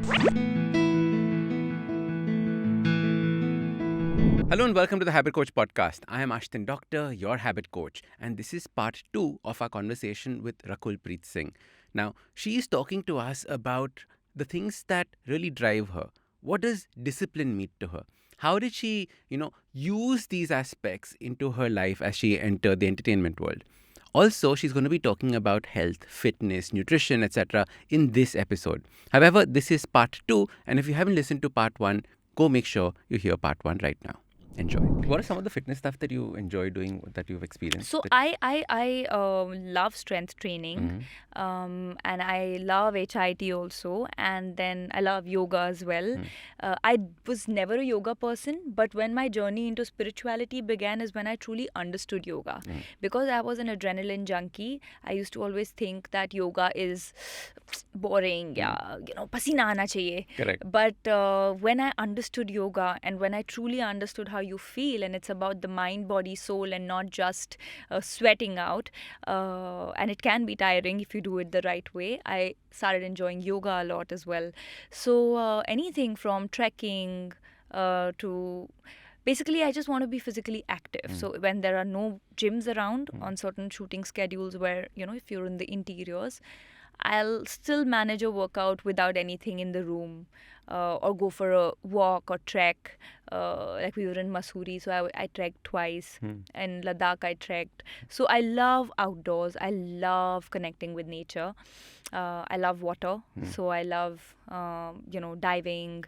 Hello and welcome to the Habit Coach podcast. I am Ashdin Doctor, your habit coach, and this is part 2 of our conversation with Rakul Preet Singh. Now, she is talking to us about the things that really drive her. What does discipline mean to her? How did she, use these aspects into her life as she entered the entertainment world? Also, she's going to be talking about health, fitness, nutrition, etc. in this episode. However, this is part 2, and if you haven't listened to part 1, go make sure you hear part 1 right now. Enjoy. What are some of the fitness stuff that you enjoy doing that you've experienced? So I love strength training, and I love HIIT also, and then I love yoga as well. I was never a yoga person, but when my journey into spirituality began is when I truly understood yoga. Because I was an adrenaline junkie, I used to always think that yoga is boring, pasina aana chahiye. Correct. But when I understood yoga and when I truly understood how you feel, and it's about the mind, body, soul, and not just sweating out, and it can be tiring if you do it the right way, I started enjoying yoga a lot as well. So anything from trekking to basically I just want to be physically active. So when there are no gyms around on certain shooting schedules where if you're in the interiors, I'll still manage a workout without anything in the room, or go for a walk or trek. Like we were in Mussoorie, so I trekked twice. In Ladakh, I trekked. So I love outdoors. I love connecting with nature. I love water, so I love diving,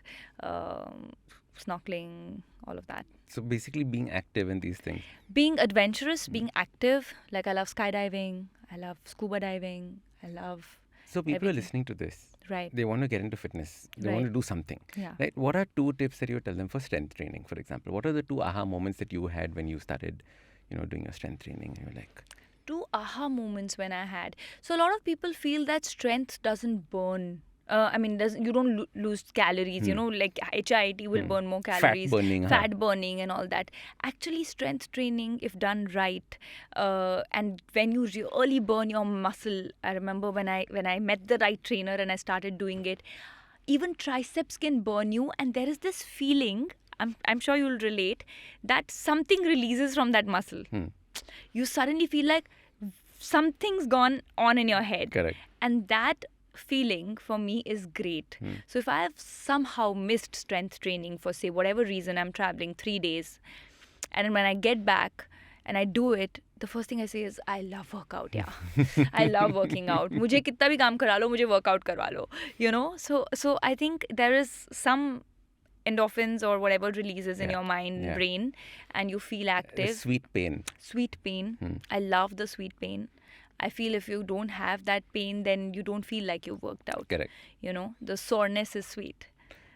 snorkeling, all of that. So basically being active in these things. Being adventurous, being active. Like I love skydiving. I love scuba diving. I love. So people are everything. listening to this. Right. They want to get into fitness. They want to Right. do something. Yeah. Right? What are 2 tips that you tell them for strength training, for example? What are the 2 aha moments that you had when you started, doing your strength training? You're like, 2 aha moments when I had. So a lot of people feel that strength doesn't burn. You don't lose calories. Like HIIT will burn more calories. Fat burning and all that. Actually, strength training, if done right, and when you really burn your muscle. I remember when I met the right trainer and I started doing it. Even triceps can burn you, and there is this feeling. I'm sure you'll relate that something releases from that muscle. You suddenly feel like something's gone on in your head. Correct. And that feeling for me is great. So if I have somehow missed strength training for, say, whatever reason, I'm traveling 3 days, and when I get back and I do it, the first thing I say is, I love workout, I love working out. Mujhe kitna bhi kaam kara lo, mujhe workout karwa lo. So I think there is some endorphins or whatever releases in your mind, brain, and you feel active. Sweet pain. Sweet pain. I love the sweet pain. I feel if you don't have that pain, then you don't feel like you've worked out. Correct. The soreness is sweet.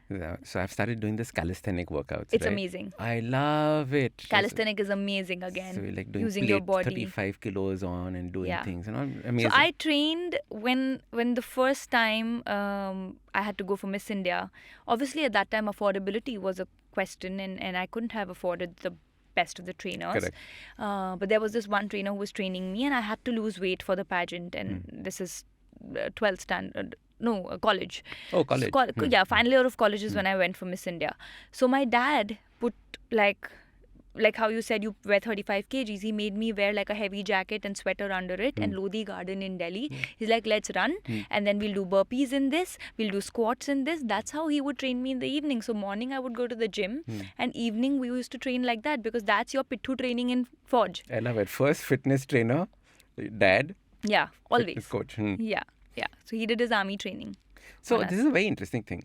Yeah. So I've started doing this calisthenic workouts. It's right? amazing. I love it. Calisthenic is amazing again. So you're like doing using your body. 35 kilos on and doing things and all. So Amazing. I trained when the first time I had to go for Miss India. Obviously, at that time, affordability was a question, and I couldn't have afforded the best of the trainers. Correct. But there was this one trainer who was training me, and I had to lose weight for the pageant. And this is 12th standard. No, college. Oh, college. Yeah, final year of college is when I went for Miss India. So my dad put like how you said you wear 35 kgs, he made me wear like a heavy jacket and sweater under it and Lodi Garden in Delhi. He's like, let's run and then we'll do burpees in this, we'll do squats in this. That's how he would train me in the evening. So morning I would go to the gym and evening we used to train like that because that's your pittu training in Forge. I love it. First fitness trainer, dad. Yeah, always. Fitness coach. Yeah. So he did his army training. So this is a very interesting thing.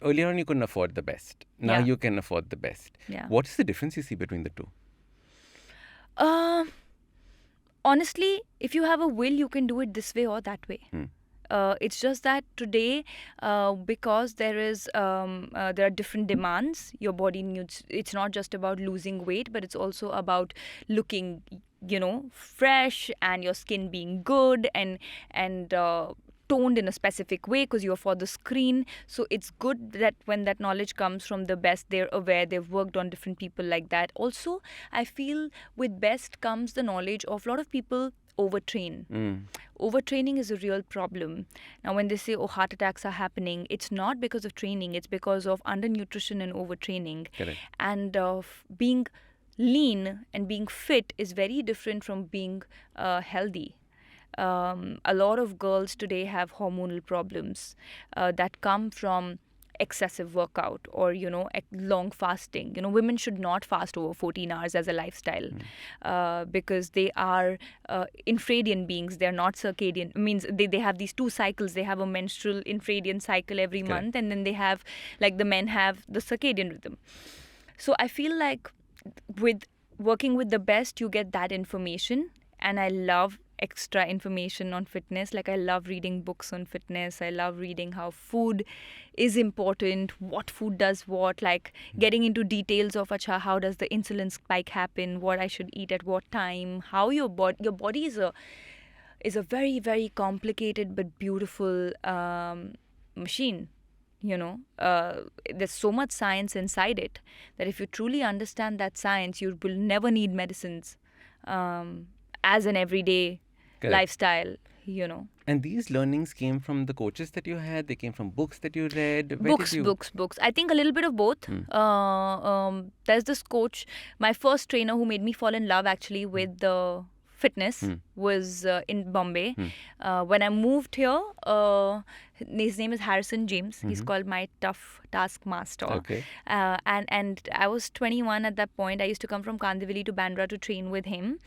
Earlier on you couldn't afford the best. Now you can afford the best. Yeah. What is the difference you see between the two? Honestly, if you have a will, you can do it this way or that way. It's just that today, because there are different demands, your body needs. It's not just about losing weight, but it's also about looking, fresh and your skin being good and toned in a specific way because you're for the screen. So it's good that when that knowledge comes from the best, they're aware, they've worked on different people like that. Also, I feel with best comes the knowledge of a lot of people overtrain. Mm. Overtraining is a real problem. Now, when they say, oh, heart attacks are happening, it's not because of training, it's because of undernutrition and overtraining. Correct. And being lean and being fit is very different from being healthy. A lot of girls today have hormonal problems that come from excessive workout or long fasting. Women should not fast over 14 hours as a lifestyle because they are infradian beings. They're not circadian. It means they have these two cycles. They have a menstrual infradian cycle every Correct. month, and then they have, like the men have, the circadian rhythm. So I feel like with working with the best, you get that information. And I love extra information on fitness. Like, I love reading books on fitness. I love reading how food is important, what food does what, like getting into details of how does the insulin spike happen, what I should eat at what time, how your body is a very, very complicated but beautiful machine. There's so much science inside it that if you truly understand that science, you will never need medicines as an everyday Correct. lifestyle. And these learnings came from the coaches that you had? They came from books that you read? Where did you... Books. I think a little bit of both. There's this coach, my first trainer who made me fall in love actually with the fitness was in Bombay. When I moved here, his name is Harrison James. He's called my tough taskmaster. Okay. And I was 21 at that point. I used to come from Kandivali to Bandra to train with him.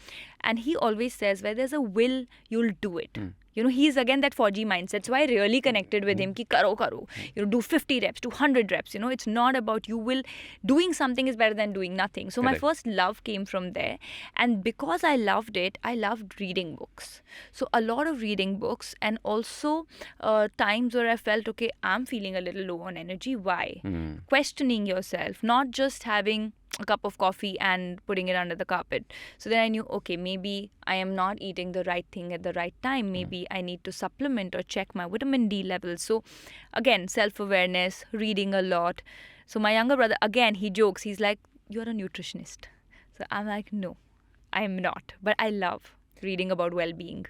And he always says, where there's a will, you'll do it. He's again that Fauji mindset. So I really connected with him. Ki karo. Do 50 reps, do 100 reps. It's not about you will. Doing something is better than doing nothing. So my first love came from there. And because I loved it, I loved reading books. So a lot of reading books, and also times where I felt, okay, I'm feeling a little low on energy. Why? Questioning yourself, not just having a cup of coffee and putting it under the carpet. So then I knew, okay, maybe I am not eating the right thing at the right time. Maybe I need to supplement or check my vitamin D levels. So again, self-awareness, reading a lot. So my younger brother, again, he jokes. He's like, you're a nutritionist. So I'm like, no, I'm not. But I love reading about well-being.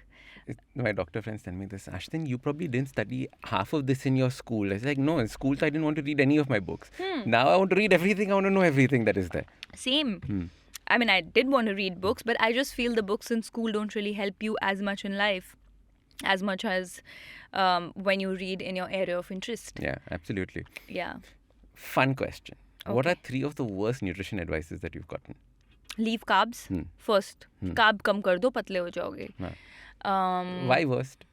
My doctor friends tell me this, Ashdin, you probably didn't study half of this in your school. I was like, no, in school I didn't want to read any of my books. Now I want to read everything. I want to know everything that is there. Same. I mean, I did want to read books, but I just feel the books in school don't really help you as much in life, as much as when you read in your area of interest. Yeah, absolutely. Yeah. Fun question. Okay. What are 3 of the worst nutrition advices that you've gotten? Leave carbs first. Carb kam kar do, patle ho jaoge. Why worst?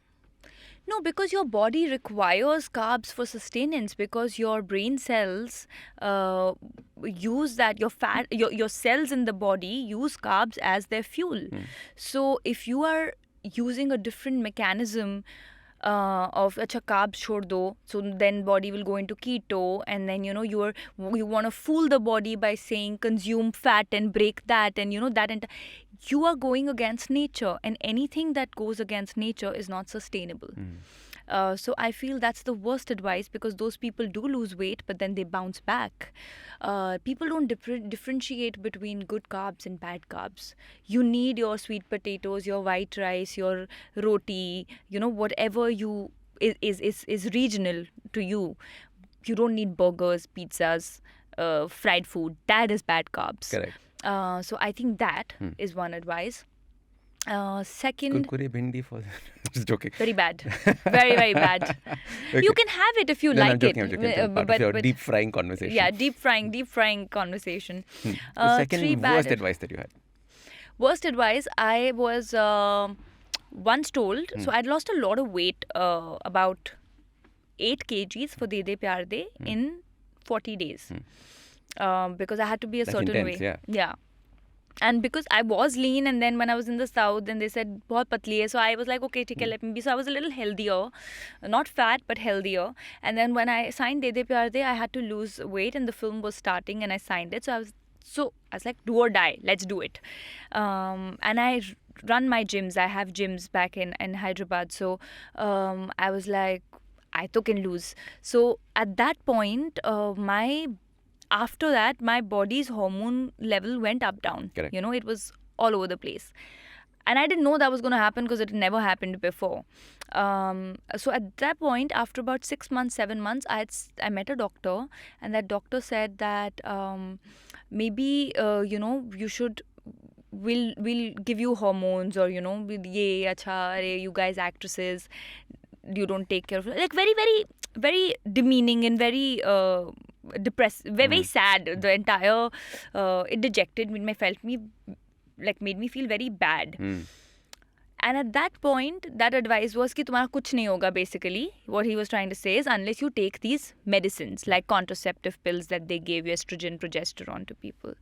No, because your body requires carbs for sustenance, because your brain cells use that, your cells in the body use carbs as their fuel. So if you are using a different mechanism of acha carbs chhod do, so then body will go into keto, and then you want to fool the body by saying consume fat and break that, and that, and you are going against nature, and anything that goes against nature is not sustainable. So I feel that's the worst advice, because those people do lose weight, but then they bounce back. People don't differentiate between good carbs and bad carbs. You need your sweet potatoes, your white rice, your roti, whatever is regional to you. You don't need burgers, pizzas, fried food. That is bad carbs. Correct. So I think that is one advice. Second, Kurkure bhindi for just joking. very bad, very, very bad. Okay. You can have it if you No, like I'm joking, it. I'm joking. Part of your deep frying conversation. Yeah, deep frying conversation. The second 3 bad worst advice that you had. Worst advice, I was once told, so I'd lost a lot of weight, about 8 kgs for De De Pyar De in 40 days. Because I had to be a That's certain intense, way. yeah. And because I was lean, and then when I was in the south, then they said bahut patli hai, so I was like, okay, theek hai, let me be. So I was a little healthier, not fat but healthier. And then when I signed De De Pyar De, I had to lose weight, and the film was starting, and I signed it. So I was like, do or die, let's do it. And I run my gyms. I have gyms back in Hyderabad. So I was like, I too can lose. So at that point, after that, my body's hormone level went up, down. Correct. It was all over the place. And I didn't know that was going to happen because it had never happened before. So at that point, after about 6 months, 7 months, I met a doctor, and that doctor said that maybe you should, we'll give you hormones, or ye acha, arey, you guys actresses, you don't take care of it. Like very very very demeaning and very depressed, very, very sad. The entire it dejected me, made me feel very bad. And at that point, that advice was कि तुम्हारा कुछ नहीं होगा. Basically, what he was trying to say is, unless you take these medicines like contraceptive pills that they gave estrogen, progesterone to people.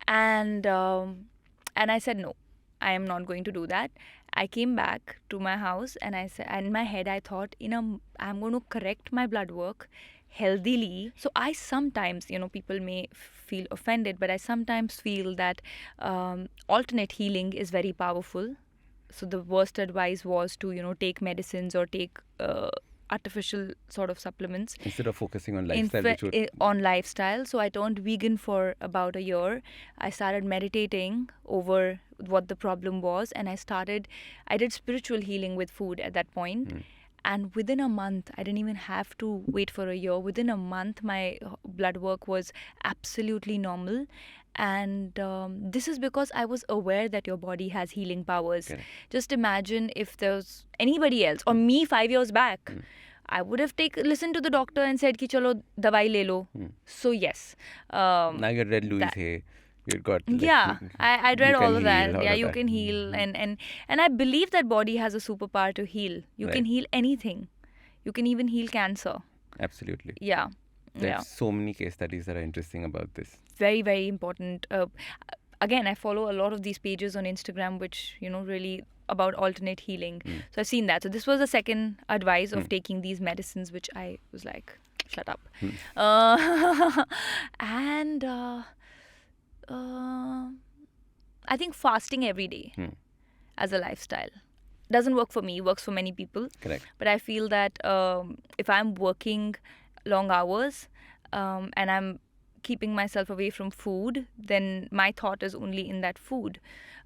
And I said no, I am not going to do that. I came back to my house, and I said, in my head I thought, I'm going to correct my blood work healthily. So I sometimes, people may feel offended, but I sometimes feel that alternate healing is very powerful. So the worst advice was to, take medicines or take artificial sort of supplements instead of focusing on lifestyle. On lifestyle. So I turned vegan for about a year. I started meditating over what the problem was, and I did spiritual healing with food at that point. And within a month, I didn't even have to wait for a year. Within a month, my blood work was absolutely normal. And this is because I was aware that your body has healing powers. Okay. Just imagine if there's anybody else, or me 5 years back, I would have listened to the doctor and said ki chalo dawai le lo. So yes. Now you read Louis Hay. You got I read all of that. Yeah, you that. can heal, and I believe that body has a superpower to heal. You can heal anything. You can even heal cancer. Absolutely. Yeah. There's so many case studies that are interesting about this. Very, very important. Again, I follow a lot of these pages on Instagram, which, really about alternate healing. So I've seen that. So this was the second advice of taking these medicines, which I was like, shut up. And I think fasting every day as a lifestyle doesn't work for me. Works for many people. Correct. But I feel that if I'm working long hours and I'm keeping myself away from food, then my thought is only in that food.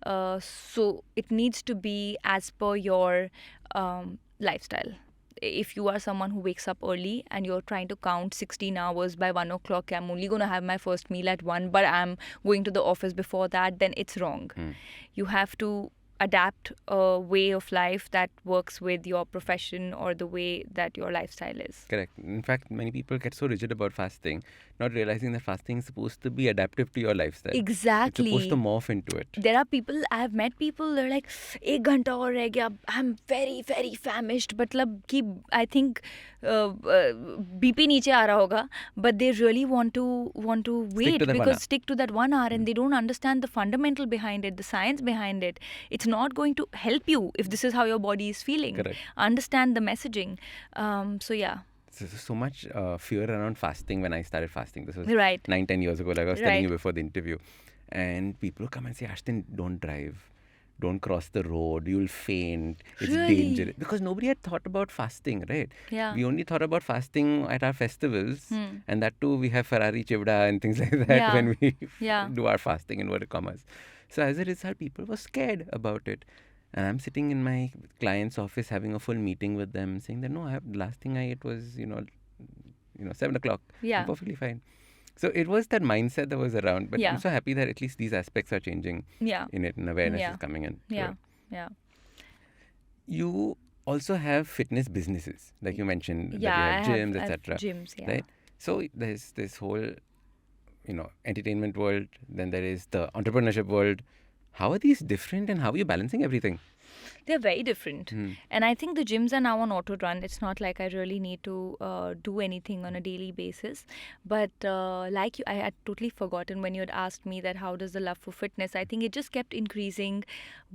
So it needs to be as per your lifestyle. If you are someone who wakes up early and you're trying to count 16 hours by 1 o'clock, I'm only going to have my first meal at 1, but I'm going to the office before that, then it's wrong. You have to adapt a way of life that works with your profession or the way that your lifestyle is. Correct. In fact, many people get so rigid about fasting, not realizing that fasting is supposed to be adaptive to your lifestyle. Exactly. It's supposed to morph into it. There are people, I have met people, they're like, 1 ghanta aur reh gaya, I'm very, very famished. But I think BP niche aa raha hoga, but they really want to wait stick to that 1 hour, and they don't understand the fundamental behind it, the science behind it. It's not going to help you if this is how your body is feeling. Correct. Understand the messaging. So yeah. So much fear around fasting when I started fasting. This was right. 9-10 years ago, like I was telling you before the interview. And people come and say, Ashdin, don't drive. Don't cross the road. You'll faint. It's dangerous. Because nobody had thought about fasting, right? Yeah. We only thought about fasting at our festivals. And that too, we have Ferrari Chivda and things like that when we do our fasting, in inverted commas. So as a result, people were scared about it. And I'm sitting in my client's office having a full meeting with them, saying that, no, the last thing I ate was, 7 o'clock. Yeah. I'm perfectly fine. So it was that mindset that was around. But Yeah. I'm so happy that at least these aspects are changing in it, and awareness is coming in. Yeah. Yeah. You also have fitness businesses, like you mentioned, that you Yeah, have gyms, etc. Gyms, yeah. Right? So there's this whole, entertainment world, then there is the entrepreneurship world. How are these different, and how are you balancing everything? They're very different. And I think the gyms are now on auto run. It's not like I really need to do anything on a daily basis. But like you, I had totally forgotten when you had asked me that how does the love for fitness, I think it just kept increasing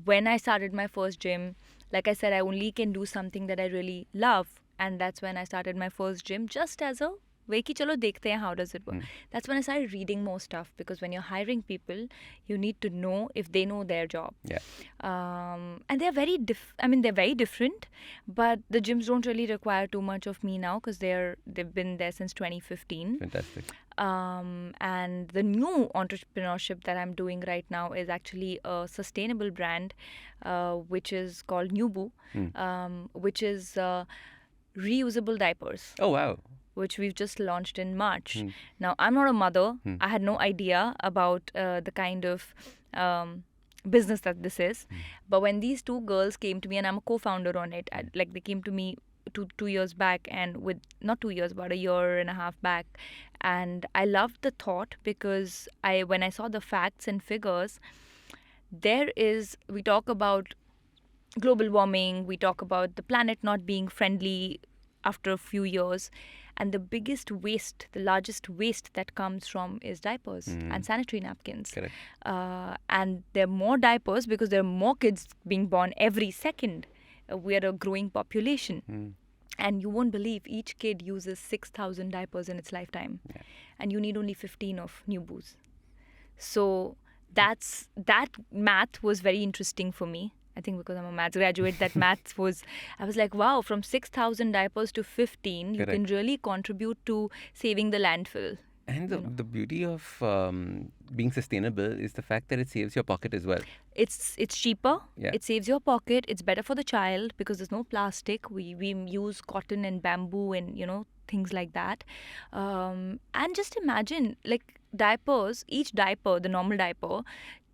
when I started my first gym. Like I said, I only can do something that I really love. And that's when I started my first gym, just as a way कि चलो देखते हैं how does it work. That's when I started reading more stuff, because when you're hiring people, you need to know if they know their job. Yeah. And they're very they're very different, but the gyms don't really require too much of me now, because they've been there since 2015. Fantastic. And the new entrepreneurship that I'm doing right now is actually a sustainable brand, which is called Nubu, which is reusable diapers, Oh, wow. which we've just launched in March. Now, I'm not a mother. I had no idea about the kind of business that this is. But when these two girls came to me, and I'm a co-founder on it, like they came to me two years back, and with not 2 years, but a year and a half back, and I loved the thought, because when I saw the facts and figures, we talk about global warming, we talk about the planet not being friendly after a few years, and the biggest waste, the largest waste that comes from is diapers and sanitary napkins. Correct. And there are more diapers because there are more kids being born every second. We are a growing population. And you won't believe each kid uses 6,000 diapers in its lifetime. Yeah. And you need only 15 of Nubus. So that math was very interesting for me. I think because I'm a maths graduate, that maths was, I was like, wow, from 6,000 diapers to 15, you can really contribute to saving the landfill. And the beauty of being sustainable is the fact that it saves your pocket as well. It's cheaper. Yeah. It saves your pocket. It's better for the child because there's no plastic. We use cotton and bamboo and things like that. And just imagine, like, diapers. Each diaper, the normal diaper,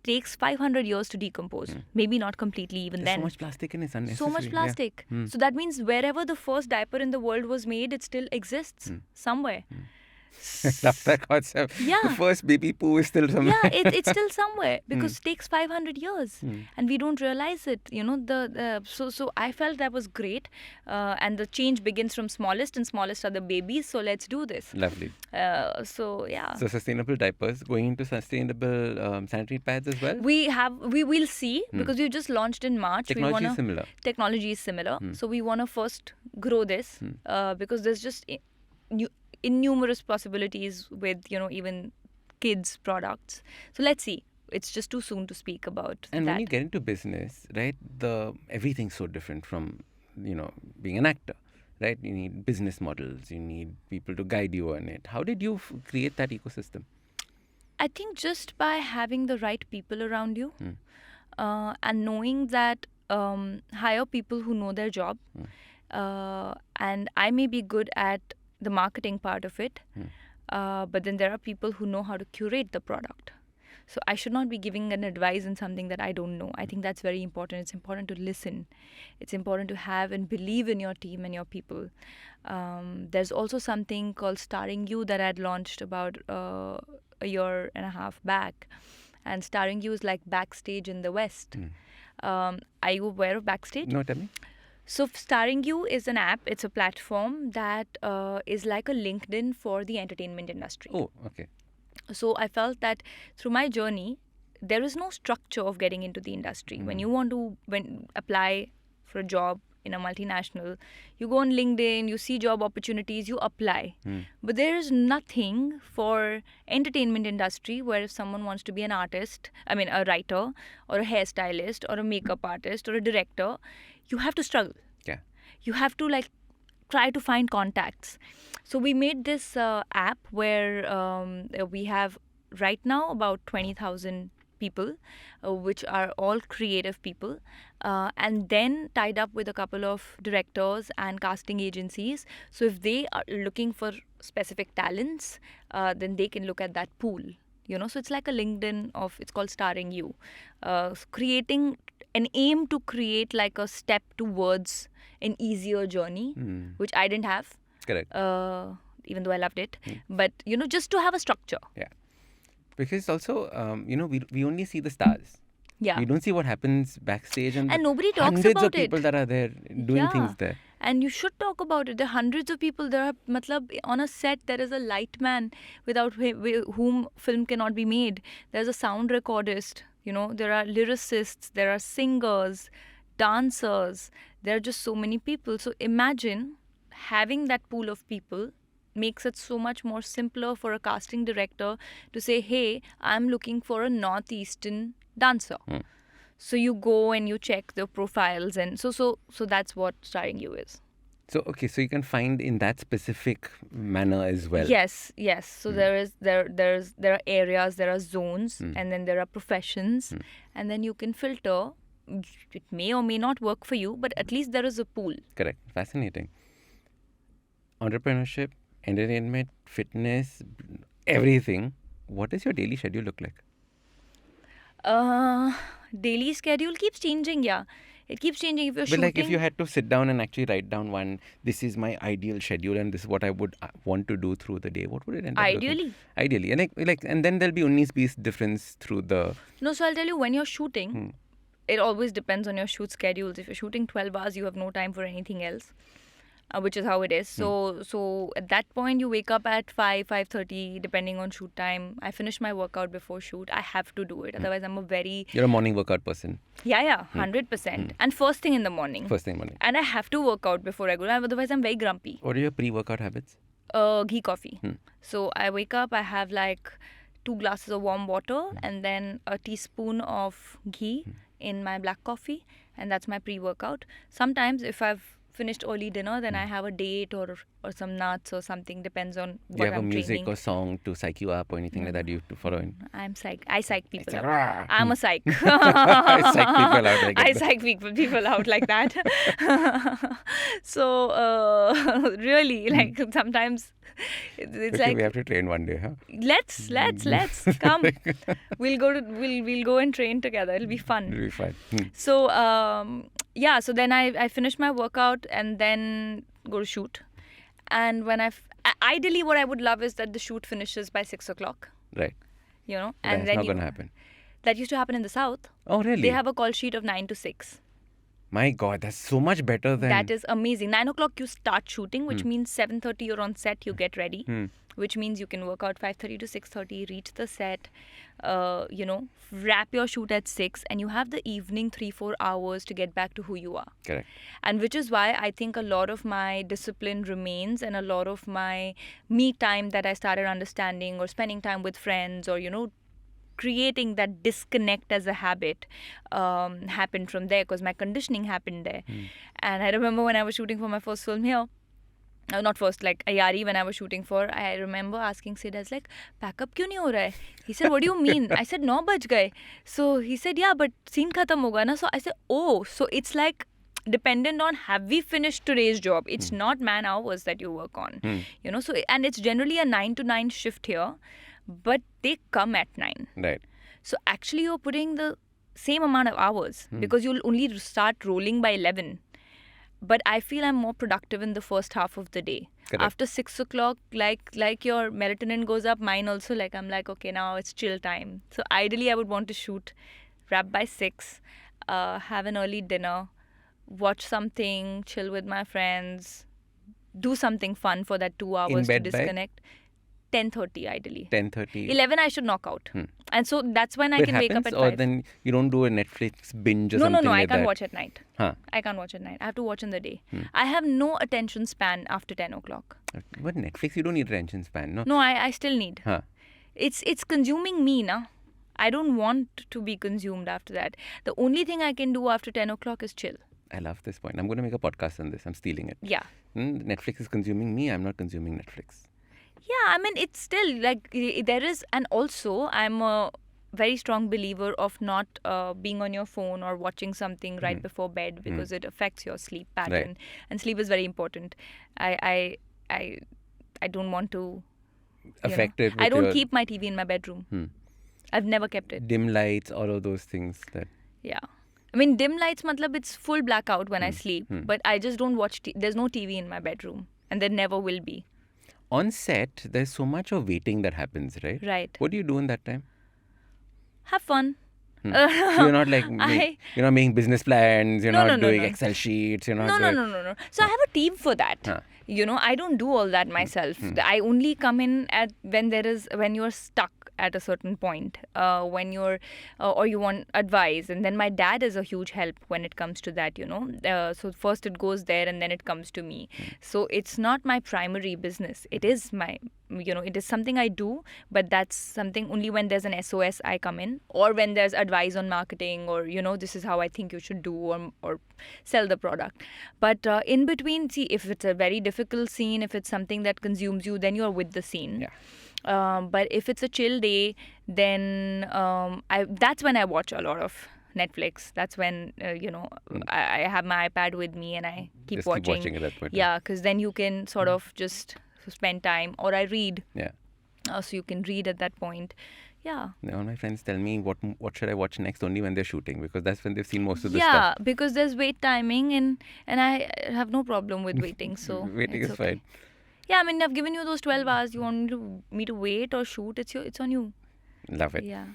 takes 500 years to decompose. Maybe not completely even There's then. so much plastic and it's unnecessary. So much plastic. Yeah. So that means wherever the first diaper in the world was made, it still exists somewhere. I love that concept. Yeah. The first baby poo is still somewhere. Yeah, it's still somewhere because it takes 500 years and we don't realize it. So I felt that was great, and the change begins from smallest, and smallest are the babies. So let's do this. Lovely. So yeah. So sustainable diapers, going into sustainable sanitary pads as well. We will see because we just launched in March. Technology is similar. Technology is similar. So we want to first grow this because there's just innumerous possibilities with even kids products. So let's see. It's just too soon to speak about and that. When you get into business, right, everything's so different from being an actor, right? You need business models, you need people to guide you on it. How did you create that ecosystem? I think just by having the right people around you and knowing that hire people who know their job, and I may be good at the marketing part of it, but then there are people who know how to curate the product. So I should not be giving an advice in something that I don't know. I think that's very important. It's important to listen. It's important to have and believe in your team and your people. There's also something called Starring You that I'd launched about a year and a half back. And Starring You is like Backstage in the West. Are you aware of Backstage? No, tell me. So Starring You is an app. It's a platform that is like a LinkedIn for the entertainment industry. Oh, okay. So I felt that through my journey, there is no structure of getting into the industry. When you want to apply for a job in a multinational, you go on LinkedIn, you see job opportunities, you apply. But there is nothing for entertainment industry where if someone wants to be an artist, a writer or a hairstylist or a makeup artist or a director, you have to struggle. Yeah. You have to try to find contacts. So we made this app where we have right now about 20,000 people, which are all creative people, and then tied up with a couple of directors and casting agencies. So if they are looking for specific talents, then they can look at that pool. So it's like a LinkedIn it's called Starring You, creating an aim to create like a step towards an easier journey, which I didn't have. Correct. Even though I loved it, but just to have a structure. Yeah, because also we only see the stars. Yeah. We don't see what happens backstage and nobody talks hundreds about of people that are there doing things there. And you should talk about it. There are hundreds of people. There are, on a set, there is a light man without whom film cannot be made. There's a sound recordist. There are lyricists. There are singers, dancers. There are just so many people. So imagine having that pool of people makes it so much more simpler for a casting director to say, hey, I'm looking for a northeastern dancer. So you go and you check the profiles, and so that's what Starring You is. So, okay, so you can find in that specific manner as well. Yes. So there are areas, there are zones, and then there are professions, and then you can filter. It may or may not work for you, but at least there is a pool. Correct. Fascinating. Entrepreneurship, entertainment, fitness, everything. What does your daily schedule look like? Daily schedule keeps changing, yeah. It keeps changing if you're But shooting. like if you had to sit down and actually write down one, this is my ideal schedule and this is what I would want to do through the day, what would it end up looking? Ideally. And and then there'll be 19-20 difference through the... No, so I'll tell you, when you're shooting, it always depends on your shoot schedules. If you're shooting 12 hours, you have no time for anything else. Which is how it is. So at that point, you wake up at 5:30, depending on shoot time. I finish my workout before shoot. I have to do it. Otherwise, I'm a very... You're a morning workout person. Yeah, 100%. And first thing in the morning. First thing in the morning. And I have to work out before I go. Otherwise, I'm very grumpy. What are your pre-workout habits? Ghee coffee. So I wake up, I have like 2 glasses of warm water and then a teaspoon of ghee in my black coffee. And that's my pre-workout. Sometimes if I've finished early dinner, then I have a date or some nuts or something, depends on what I'm training. Do you have a music or song to psych you up or anything like that you have to follow in? I psych people up. I'm a psych. I psych people out like that. I psych people out like that. So really, like sometimes it's okay, like we have to train one day, huh? Let's come. We'll go and train together. It'll be fun. It'll be fun. So so then I finish my workout and then go to shoot. And when ideally what I would love is that the shoot finishes by 6 o'clock. Right. You know, That's and then not going to happen. That used to happen in the South. Oh, really? They have a call sheet of 9 to 6. My God, that's so much better than... That is amazing. 9 o'clock you start shooting, which means 7:30 you're on set, you get ready. Which means you can work out 5:30 to 6:30, reach the set, wrap your shoot at 6, and you have the evening 3-4 hours to get back to who you are. Correct. And which is why I think a lot of my discipline remains, and a lot of my me time that I started understanding or spending time with friends or, creating that disconnect as a habit happened from there, because my conditioning happened there. And I remember when I was shooting for my first film here, not first, like Ayari, when I was shooting for, I remember asking Sid, I was like, backup kyun nahi ho raha hai? He said, what do you mean? I said, 9 baj gaye. So he said, yeah, but scene khatam hoga na. So I said, oh, so it's like dependent on have we finished today's job. It's not man hours that you work on. So, and it's generally a 9 to 9 shift here, but they come at 9. Right. So actually you're putting the same amount of hours because you'll only start rolling by 11. But I feel I'm more productive in the first half of the day. Correct. After 6 o'clock, like your melatonin goes up, mine also, like I'm like, okay, now it's chill time. So ideally I would want to shoot, wrap by 6, have an early dinner, watch something, chill with my friends, do something fun for that 2 hours to disconnect. 10:30 ideally. 10:30. 11 I should knock out. And so that's when I It can wake up happens, at or 5. then you don't do a Netflix binge or No, something I like can't that? watch at night. Huh. I can't watch at night. I have to watch in the day. I have no attention span after 10 o'clock. But Netflix, you don't need attention span, no? No, I still need. Huh. It's consuming me, na. I don't want to be consumed after that. The only thing I can do after 10 o'clock is chill. I love this point. I'm going to make a podcast on this. I'm stealing it. Yeah. Netflix is consuming me. I'm not consuming Netflix. Yeah, I mean, it's still like there is, and also I'm a very strong believer of not being on your phone or watching something right before bed, because it affects your sleep pattern. Right. And sleep is very important. I don't want to Affect it with I don't your keep my TV in my bedroom. I've never kept it. dim lights, all of those things that... Yeah. I mean, dim lights, matlab, it's full blackout when I sleep. But I just don't watch... There's no TV in my bedroom. And there never will be. On set, there's so much of waiting that happens, right? Right. What do you do in that time? Have fun. So you're not like... you're not making business plans. You're not doing Excel sheets. You're not No. So I have a team for that. Huh. I don't do all that myself. I only come in at when you're stuck at a certain point when you're or you want advice, and then my dad is a huge help when it comes to that, so first it goes there and then it comes to me. So it's not my primary business. It is my, it is something I do, but that's something only when there's an SOS I come in, or when there's advice on marketing, or this is how I think you should do, or sell the product. But in between, see, if it's a very difficult scene, if it's something that consumes you, then you're with the scene. Yeah. But if it's a chill day, then that's when I watch a lot of Netflix. That's when I have my iPad with me and I keep Just watching. Keep watching at that point. Yeah, because then you can sort of just spend time, or I read. Yeah. So you can read at that point. Yeah. All my friends tell me what should I watch next only when they're shooting, because that's when they've seen most of the Yeah, stuff. because there's wait timing, and I have no problem with waiting. So Waiting it's is okay. fine. Yeah, I mean, I've given you those 12 hours. You want me to wait or shoot? It's on you. Love it. Yeah.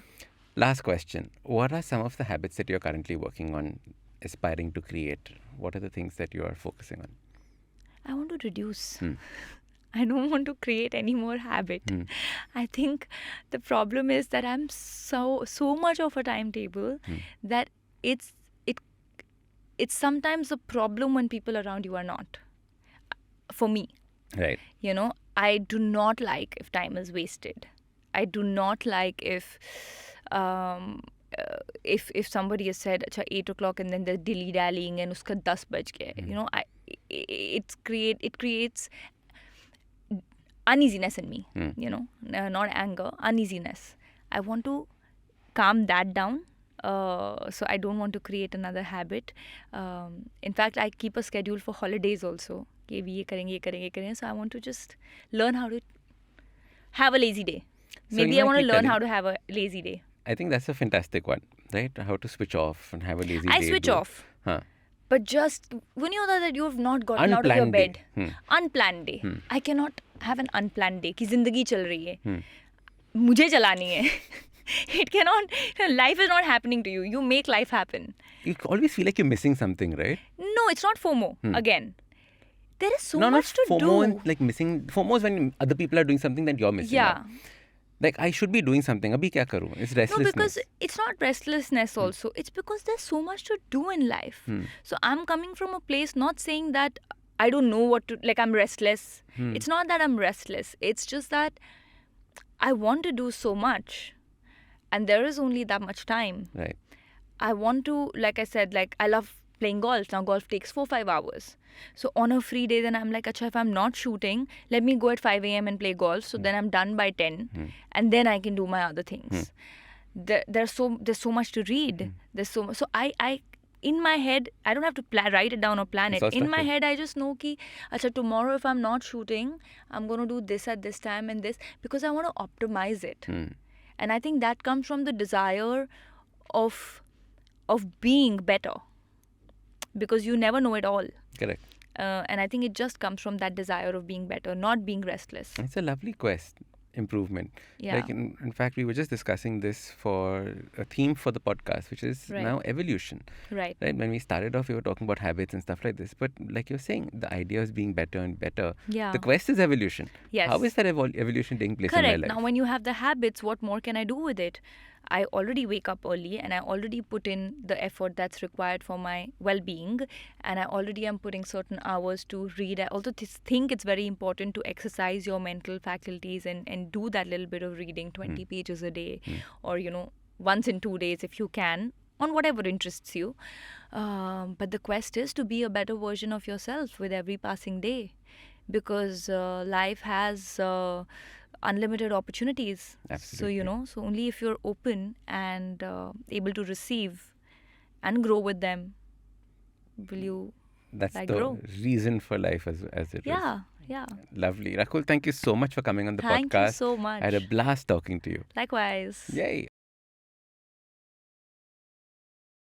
Last question. What are some of the habits that you're currently working on, aspiring to create? What are the things that you are focusing on? I want to reduce. I don't want to create any more habit. I think the problem is that I'm so much of a timetable that it's sometimes a problem when people around you are not. For me, Right. I do not like if time is wasted. I do not like if somebody has said, "Acha, 8 o'clock," and then they're dilly dallying and uska 10 baj gaye. It creates uneasiness in me. Not anger, uneasiness. I want to calm that down. So I don't want to create another habit. In fact, I keep a schedule for holidays also. कि ये करेंगे. So I want to just learn how to have a lazy day. So, Maybe I want to keep learn telling- how to have a lazy day. I think that's a fantastic one, right? How to switch off and have a lazy day. I switch off. Huh. But just when you know that you have not gotten out of your Unplanned bed, day. unplanned day. I cannot have an unplanned day. कि जिंदगी चल रही है, मुझे चलानी है. It cannot. Life is not happening to you. You make life happen. You always feel like you're missing something, right? No, it's not FOMO. Again, there is so No, much to not FOMO do. and like missing. FOMO is when other people are doing something that you're missing. Yeah. out. Like, I should be doing something. Abhi kya karu? It's No, restlessness. because it's not restlessness also. It's because there's so much to do in life. So I'm coming from a place not saying that I don't know what to, like I'm restless. It's not that I'm restless. It's just that I want to do so much. And there is only that much time. Right. I want to, like I said, like I love playing golf. Now golf takes 4-5 hours. So on a free day, then I'm like, acha, if I'm not shooting, let me go at 5 a.m. and play golf. So then I'm done by 10, and then I can do my other things. There's so much to read. There's so much. So I in my head, I don't have to write it down or plan It's it. all In my structured. head, I just know ki, acha, tomorrow if I'm not shooting, I'm going to do this at this time and this, because I want to optimize it. And I think that comes from the desire of being better, because you never know it all. Correct. And I think it just comes from that desire of being better, not being restless. It's a lovely quest. Improvement. Yeah. Like in fact, we were just discussing this for a theme for the podcast, which is Right. now evolution. Right. Right. When we started off, we were talking about habits and stuff like this. But like you're saying, the idea is being better and better. Yeah. The quest is evolution. Yes. How is that evolution taking place in my Correct. life? Now, when you have the habits, what more can I do with it? I already wake up early, and I already put in the effort that's required for my well-being, and I already am putting certain hours to read. I also think it's very important to exercise your mental faculties and do that little bit of reading, 20 pages a day, or once in 2 days if you can, on whatever interests you. But the quest is to be a better version of yourself with every passing day, because life has unlimited opportunities. Absolutely. So so only if you're open and able to receive and grow with them will you That's like the grow. reason for life as it is. Yeah. Lovely. Rakul, thank you so much for coming on the Thank podcast. you so much. I had a blast talking to you. Likewise. Yay.